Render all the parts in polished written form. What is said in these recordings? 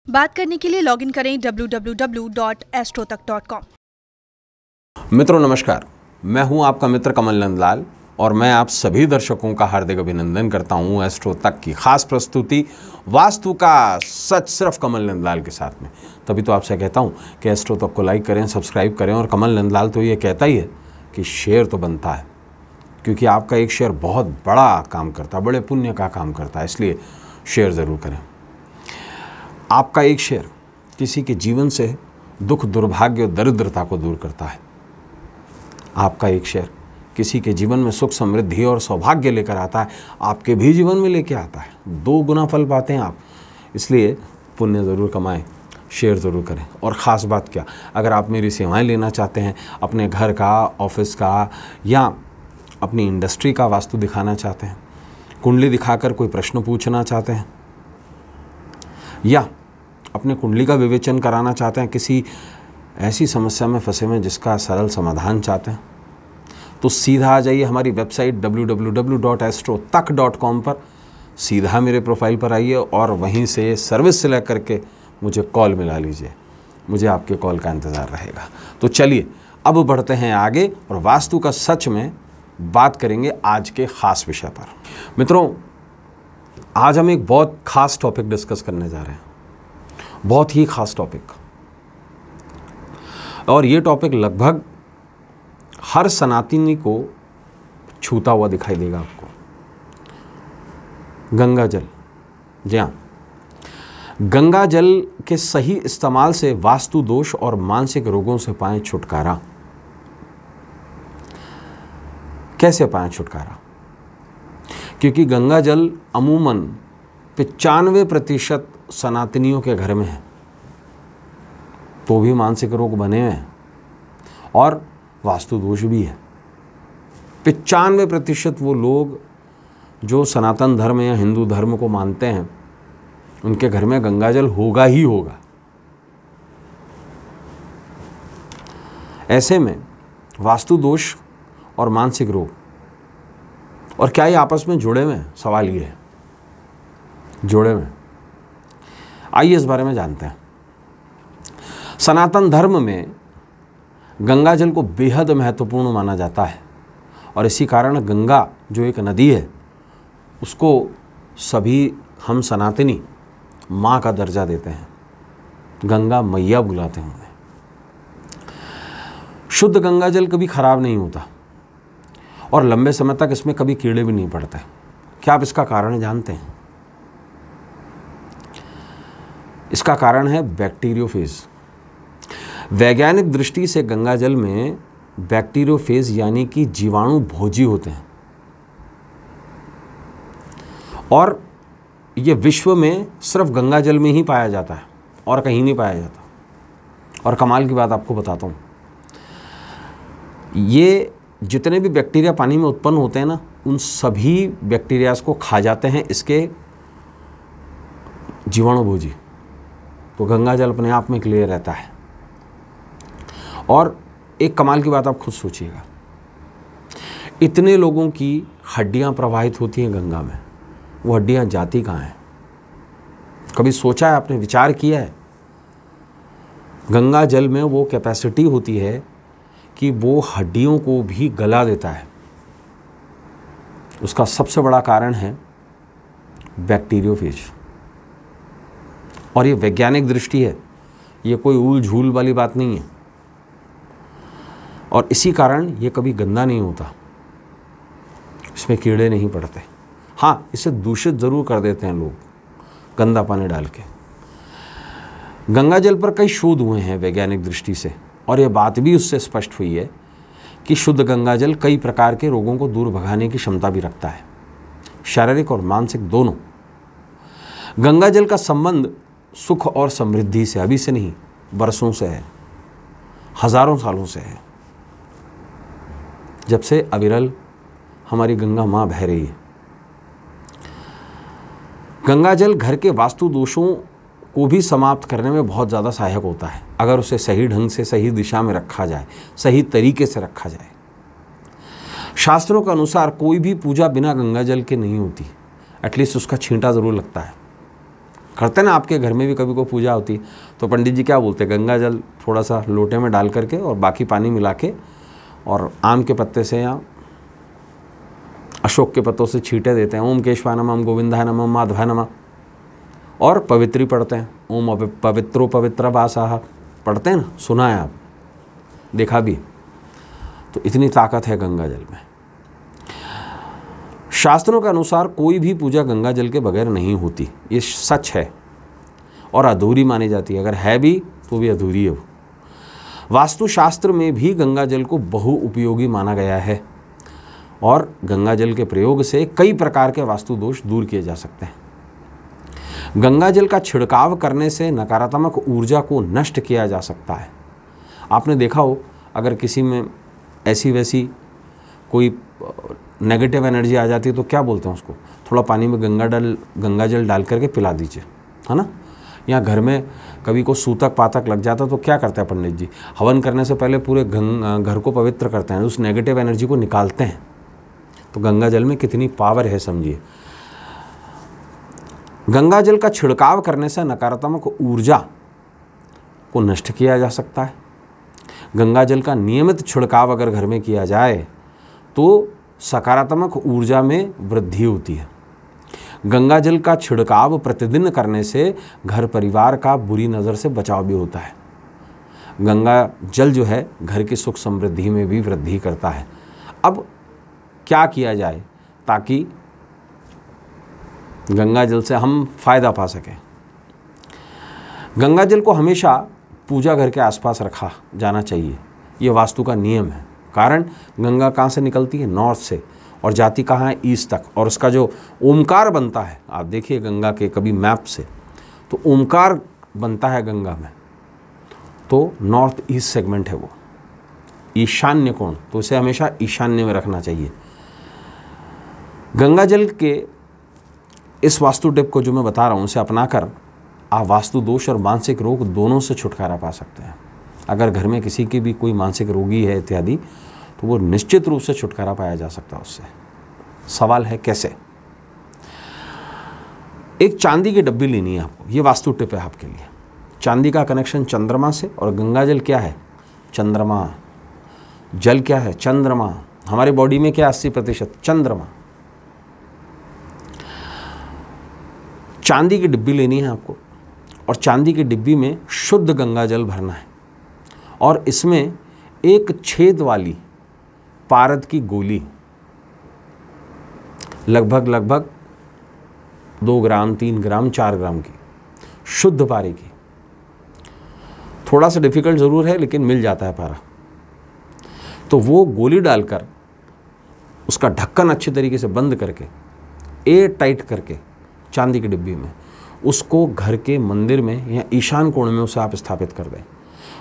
बात करने के लिए लॉगिन करें www.astrotak.com। मित्रों नमस्कार, मैं हूं आपका मित्र कमल नंदलाल और मैं आप सभी दर्शकों का हार्दिक अभिनंदन करता हूं एस्ट्रो तक की खास प्रस्तुति वास्तु का सच सिर्फ कमल नंदलाल के साथ में। तभी तो आपसे कहता हूं कि एस्ट्रो तक को लाइक करें, सब्सक्राइब करें। और कमल नंदलाल तो ये कहता ही है कि शेयर तो बनता है, क्योंकि आपका एक शेयर बहुत बड़ा काम करता है, बड़े पुण्य का काम करता है, इसलिए शेयर ज़रूर करें। आपका एक शेयर किसी के जीवन से दुख, दुर्भाग्य और दरिद्रता को दूर करता है। आपका एक शेयर किसी के जीवन में सुख, समृद्धि और सौभाग्य लेकर आता है, आपके भी जीवन में लेके आता है। 2 गुना फल पाते हैं आप, इसलिए पुण्य ज़रूर कमाएं, शेयर ज़रूर करें। और ख़ास बात क्या, अगर आप मेरी सेवाएं लेना चाहते हैं, अपने घर का, ऑफिस का या अपनी इंडस्ट्री का वास्तु दिखाना चाहते हैं, कुंडली दिखाकर कोई प्रश्न पूछना चाहते हैं या अपने कुंडली का विवेचन कराना चाहते हैं, किसी ऐसी समस्या में फंसे हुए जिसका सरल समाधान चाहते हैं, तो सीधा आ जाइए हमारी वेबसाइट www.astrotak.com पर। सीधा मेरे प्रोफाइल पर आइए और वहीं से सर्विस सेलेक्ट करके मुझे कॉल मिला लीजिए। मुझे आपके कॉल का इंतज़ार रहेगा। तो चलिए अब बढ़ते हैं आगे और वास्तु का सच में बात करेंगे आज के ख़ास विषय पर। मित्रों, आज हम एक बहुत ख़ास टॉपिक डिस्कस करने जा रहे हैं, बहुत ही ख़ास टॉपिक। और ये टॉपिक लगभग हर सनातनी को छूता हुआ दिखाई देगा आपको। गंगा जल। जी हाँ, गंगा जल के सही इस्तेमाल से वास्तु दोष और मानसिक रोगों से पाएं छुटकारा। कैसे पाएं छुटकारा? क्योंकि गंगा जल अमूमन 95% सनातनियों के घर में है, तो भी मानसिक रोग बने हुए हैं और वास्तु दोष भी है। 95% वो लोग जो सनातन धर्म या हिंदू धर्म को मानते हैं, उनके घर में गंगा जल होगा ही होगा। ऐसे में वास्तु दोष और मानसिक रोग और क्या ये आपस में जुड़े हुए हैं? सवाल ये है, जुड़े हुए हैं। आइए इस बारे में जानते हैं। सनातन धर्म में गंगा जल को बेहद महत्वपूर्ण माना जाता है और इसी कारण गंगा जो एक नदी है, उसको सभी हम सनातनी माँ का दर्जा देते हैं, गंगा मैया बुलाते हैं उन्हें। शुद्ध गंगा जल कभी खराब नहीं होता और लंबे समय तक इसमें कभी कीड़े भी नहीं पड़ते। क्या आप इसका कारण जानते हैं? इसका कारण है बैक्टीरियोफेज। वैज्ञानिक दृष्टि से गंगा जल में बैक्टीरियोफेज यानी कि जीवाणु भोजी होते हैं और ये विश्व में सिर्फ गंगा जल में ही पाया जाता है और कहीं नहीं पाया जाता। और कमाल की बात आपको बताता हूँ, ये जितने भी बैक्टीरिया पानी में उत्पन्न होते हैं ना, उन सभी बैक्टीरियाज को खा जाते हैं इसके जीवाणु भोजी। तो गंगा जल अपने आप में क्लियर रहता है। और एक कमाल की बात आप खुद सोचिएगा, इतने लोगों की हड्डियां प्रवाहित होती हैं गंगा में, वो हड्डियां जाती कहाँ हैं? कभी सोचा है आपने, विचार किया है? गंगा जल में वो कैपेसिटी होती है कि वो हड्डियों को भी गला देता है। उसका सबसे बड़ा कारण है बैक्टीरियोफेज। और ये वैज्ञानिक दृष्टि है, ये कोई ऊल झूल वाली बात नहीं है। और इसी कारण ये कभी गंदा नहीं होता, इसमें कीड़े नहीं पड़ते। हाँ, इसे दूषित ज़रूर कर देते हैं लोग गंदा पानी डाल के। गंगा जल पर कई शोध हुए हैं वैज्ञानिक दृष्टि से और ये बात भी उससे स्पष्ट हुई है कि शुद्ध गंगा जल कई प्रकार के रोगों को दूर भगाने की क्षमता भी रखता है, शारीरिक और मानसिक दोनों। गंगा जल का संबंध सुख और समृद्धि से अभी से नहीं, बरसों से है, हजारों सालों से है, जब से अविरल हमारी गंगा माँ बह रही है। गंगा जल घर के वास्तु दोषों को भी समाप्त करने में बहुत ज़्यादा सहायक होता है, अगर उसे सही ढंग से, सही दिशा में रखा जाए, सही तरीके से रखा जाए। शास्त्रों के अनुसार कोई भी पूजा बिना गंगा जल के नहीं होती, एटलीस्ट उसका छींटा ज़रूर लगता है। करते ना, आपके घर में भी कभी कोई पूजा होती है तो पंडित जी क्या बोलते हैं, गंगा जल थोड़ा सा लोटे में डाल करके और बाकी पानी मिला के और आम के पत्ते से या अशोक के पत्तों से छींटे देते हैं, ओम केशवाय नमः, ओम गोविंदाय नमः, ओम माधवाय नमः, और पवित्री पढ़ते हैं, ओम पवित्रो पवित्र वासाह पढ़ते हैं ना, सुना है आप, देखा भी। तो इतनी ताकत है गंगा जल में। शास्त्रों के अनुसार कोई भी पूजा गंगा जल के बगैर नहीं होती, ये सच है और अधूरी मानी जाती है। अगर है भी तो भी अधूरी है वो। वास्तुशास्त्र में भी गंगा जल को बहुउपयोगी माना गया है और गंगा जल के प्रयोग से कई प्रकार के वास्तु दोष दूर किए जा सकते हैं। गंगा जल का छिड़काव करने से नकारात्मक ऊर्जा को नष्ट किया जा सकता है। आपने देखा हो, अगर किसी में ऐसी वैसी कोई नेगेटिव एनर्जी आ जाती है तो क्या बोलते हैं उसको, थोड़ा पानी में गंगा जल डाल करके पिला दीजिए, है ना। या घर में कभी को सूतक पातक लग जाता तो क्या करते हैं पंडित जी, हवन करने से पहले पूरे घर को पवित्र करते हैं, उस नेगेटिव एनर्जी को निकालते हैं। तो गंगा जल में कितनी पावर है समझिए। गंगा जल का छिड़काव करने से नकारात्मक ऊर्जा को नष्ट किया जा सकता है। गंगा जल का नियमित छिड़काव अगर घर में किया जाए तो सकारात्मक ऊर्जा में वृद्धि होती है। गंगा जल का छिड़काव प्रतिदिन करने से घर परिवार का बुरी नज़र से बचाव भी होता है। गंगा जल जो है घर की सुख समृद्धि में भी वृद्धि करता है। अब क्या किया जाए ताकि गंगा जल से हम फायदा पा सकें। गंगा जल को हमेशा पूजा घर के आसपास रखा जाना चाहिए, ये वास्तु का नियम है। कारण गंगा कहाँ से निकलती है, नॉर्थ से, और जाती कहाँ है, ईस्ट तक। और उसका जो ओमकार बनता है, आप देखिए गंगा के कभी मैप से, तो ओमकार बनता है गंगा में, तो नॉर्थ ईस्ट सेगमेंट है वो, ईशान्य कोण, तो उसे हमेशा ईशान्य में रखना चाहिए। गंगा जल के इस वास्तु टिप को जो मैं बता रहा हूँ उसे अपनाकर आप वास्तु दोष और मानसिक रोग दोनों से छुटकारा पा सकते हैं। अगर घर में किसी की भी कोई मानसिक रोगी है इत्यादि, तो वो निश्चित रूप से छुटकारा पाया जा सकता है उससे। सवाल है कैसे। एक चांदी की डब्बी लेनी है आपको, ये वास्तु टिप है आपके लिए। चांदी का कनेक्शन चंद्रमा से, और गंगा जल क्या है, चंद्रमा। जल क्या है, चंद्रमा। हमारे बॉडी में क्या 80% चंद्रमा। चांदी की डिब्बी लेनी है आपको, और चांदी की डिब्बी में शुद्ध गंगा जल भरना है, और इसमें एक छेद वाली पारद की गोली लगभग 2 ग्राम, 3 ग्राम, 4 ग्राम की शुद्ध पारे की। थोड़ा सा डिफिकल्ट ज़रूर है लेकिन मिल जाता है पारा। तो वो गोली डालकर उसका ढक्कन अच्छी तरीके से बंद करके, एयर टाइट करके चांदी की डिब्बी में, उसको घर के मंदिर में या ईशान कोण में उसे आप स्थापित कर दें।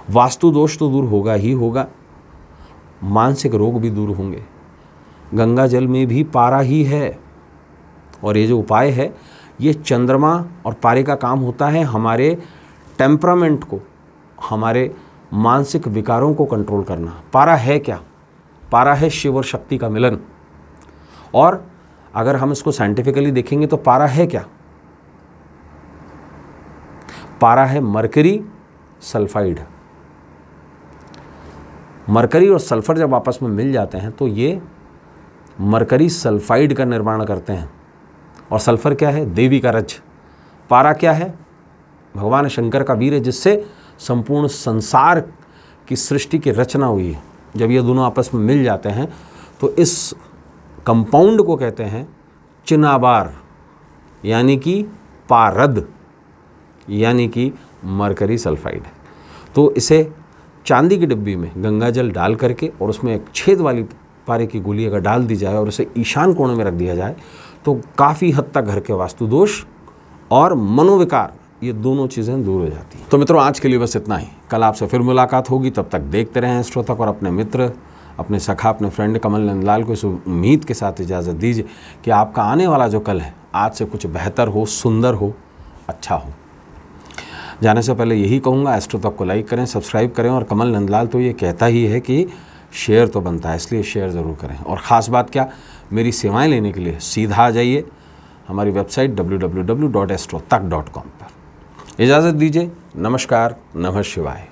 वास्तु दोष तो दूर होगा ही होगा, मानसिक रोग भी दूर होंगे। गंगा जल में भी पारा ही है, और ये जो उपाय है ये चंद्रमा और पारे का काम होता है हमारे टेम्परामेंट को, हमारे मानसिक विकारों को कंट्रोल करना। पारा है क्या, पारा है शिव और शक्ति का मिलन। और अगर हम इसको साइंटिफिकली देखेंगे तो पारा है क्या, पारा है मरकरी सल्फाइड। मरकरी और सल्फर जब आपस में मिल जाते हैं तो ये मरकरी सल्फाइड का निर्माण करते हैं। और सल्फर क्या है, देवी का रज। पारा क्या है, भगवान शंकर का वीर है, जिससे संपूर्ण संसार की सृष्टि की रचना हुई है। जब ये दोनों आपस में मिल जाते हैं तो इस कंपाउंड को कहते हैं चिनाबार, यानी कि पारद, यानी कि मरकरी सल्फाइड। तो इसे चांदी की डिब्बी में गंगा जल डाल करके और उसमें एक छेद वाली पारे की गोली अगर डाल दी जाए और उसे ईशान कोण में रख दिया जाए तो काफ़ी हद तक घर के वास्तु दोष और मनोविकार, ये दोनों चीज़ें दूर हो जाती हैं। तो मित्रों, आज के लिए बस इतना ही। कल आपसे फिर मुलाकात होगी, तब तक देखते रहें एस्ट्रो तक, और अपने मित्र, अपने सखा, अपने फ्रेंड कमल नंदलाल को इस उम्मीद के साथ इजाज़त दीजिए कि आपका आने वाला जो कल है आज से कुछ बेहतर हो, सुंदर हो, अच्छा हो। जाने से पहले यही कहूँगा, एस्ट्रो तक को लाइक करें, सब्सक्राइब करें, और कमल नंदलाल तो ये कहता ही है कि शेयर तो बनता है, इसलिए शेयर ज़रूर करें। और ख़ास बात क्या, मेरी सेवाएं लेने के लिए सीधा आ जाइए हमारी वेबसाइट www.astrotak.com पर। इजाज़त दीजिए। नमस्कार, नमः शिवाय।